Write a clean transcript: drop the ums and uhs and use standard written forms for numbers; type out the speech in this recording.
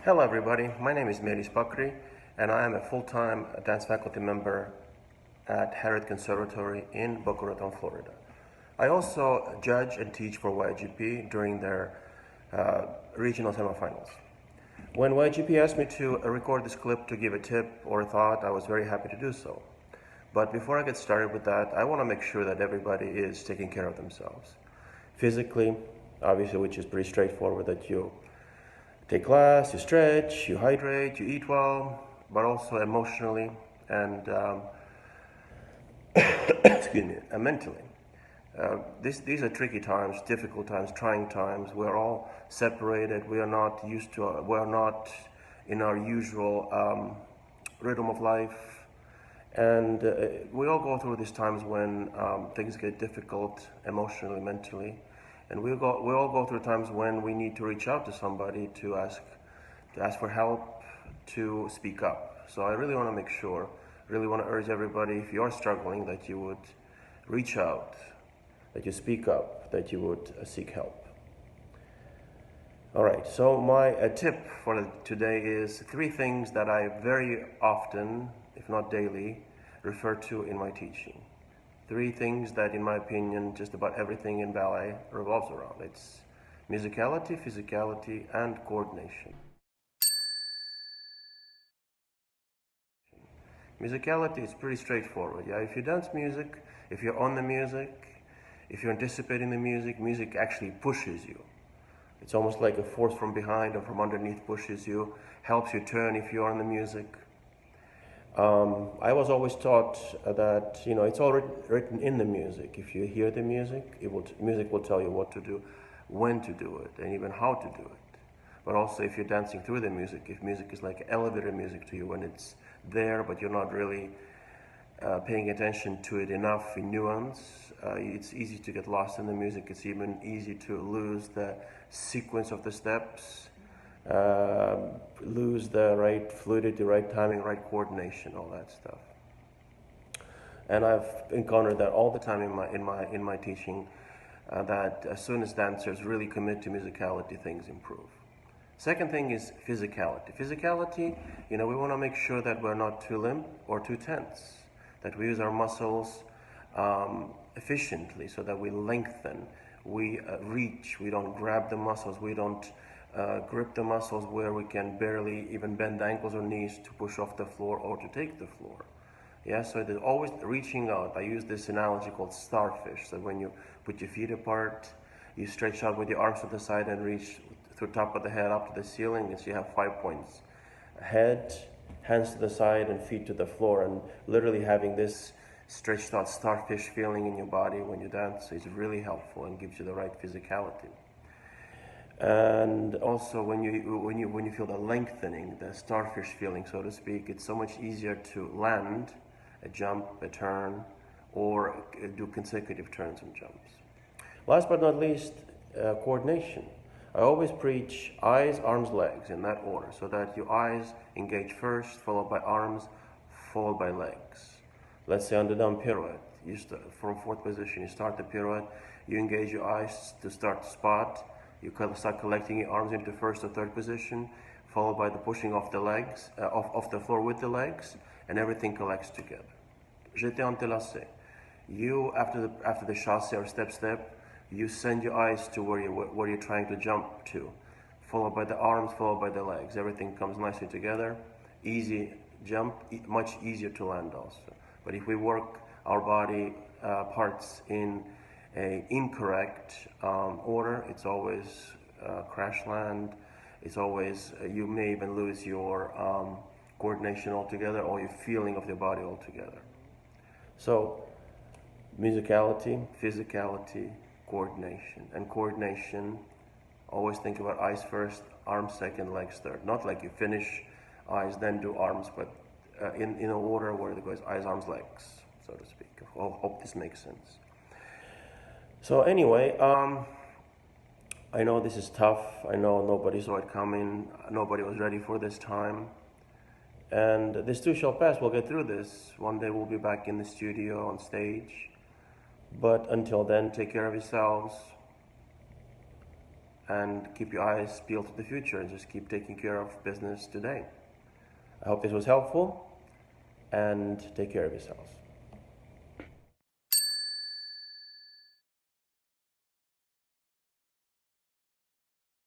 Hello everybody, my name is Meelis Pakri and I am a full-time dance faculty member at Harid Conservatory in Boca Raton, Florida. I also judge and teach for YAGP during their regional semifinals. When YAGP asked me to record this clip to give a tip or a thought, I was very happy to do so. But before I get started with that, I want to make sure that everybody is taking care of themselves. Physically, obviously, which is pretty straightforward, that you take class, you stretch, you hydrate, you eat well, but also emotionally and excuse me, mentally. These are tricky times, difficult times, trying times. We're all separated. We are not used to. We are not in our usual rhythm of life, and we all go through these times when things get difficult emotionally, mentally. And we all go through times when we need to reach out to somebody to ask for help, to speak up. So I really want to make sure, really want to urge everybody, if you are struggling, that you would reach out, that you speak up, that you would seek help. All right, so my tip for today is 3 things that I very often, if not daily, refer to in my teaching. 3 things that, in my opinion, just about everything in ballet revolves around. It's musicality, physicality, and coordination. Musicality is pretty straightforward. Yeah, if you dance music, if you're on the music, if you're anticipating the music, music actually pushes you. It's almost like a force from behind or from underneath pushes you, helps you turn if you're on the music. I was always taught that it's all written in the music. If you hear the music, music will tell you what to do, when to do it, and even how to do it. But also, if you're dancing through the music, if music is like elevator music to you, when it's there but you're not really paying attention to it enough in nuance, it's easy to get lost in the music. It's even easy to lose the sequence of the steps. Lose the right fluidity, right timing, right coordination, all that stuff. And I've encountered that all the time in my teaching. That as soon as dancers really commit to musicality, things improve. Second thing is physicality. Physicality, we want to make sure that we're not too limp or too tense, that we use our muscles efficiently, so that we lengthen, we reach, we don't grab the muscles, we don't grip the muscles where we can barely even bend ankles or knees to push off the floor or to take the floor. Yeah, so there's always reaching out. I use this analogy called starfish. So when you put your feet apart, you stretch out with your arms to the side and reach through top of the head up to the ceiling, and so you have 5 points. Head, hands to the side, and feet to the floor, and literally having this stretched out starfish feeling in your body when you dance is really helpful and gives you the right physicality. And also when you feel the lengthening, the starfish feeling, so to speak, it's so much easier to land a jump, a turn, or do consecutive turns and jumps. Last but not least, coordination. I always preach eyes, arms, legs in that order, so that your eyes engage first, followed by arms, followed by legs. Let's say on the down pirouette, from 4th position, you start the pirouette, you engage your eyes to start the spot. You start collecting your arms into 1st or 3rd position, followed by the pushing off the legs, off the floor with the legs, and everything collects together. Jeté entrelacé. You, after the chassé or step, you send your eyes to where you're trying to jump to, followed by the arms, followed by the legs. Everything comes nicely together. Easy jump, much easier to land also. But if we work our body parts in an incorrect order, it's always crash land. It's always, you may even lose your coordination altogether, or your feeling of your body altogether. So musicality, physicality, coordination. And coordination, always think about eyes first, arms second, legs third. Not like you finish eyes, then do arms, but in an order where it goes eyes, arms, legs, so to speak. I hope this makes sense. So anyway, I know this is tough. I know nobody saw it coming. Nobody was ready for this time. And this too shall pass. We'll get through this. One day we'll be back in the studio on stage. But until then, take care of yourselves. and keep your eyes peeled to the future and just keep taking care of business today. I hope this was helpful, and take care of yourselves.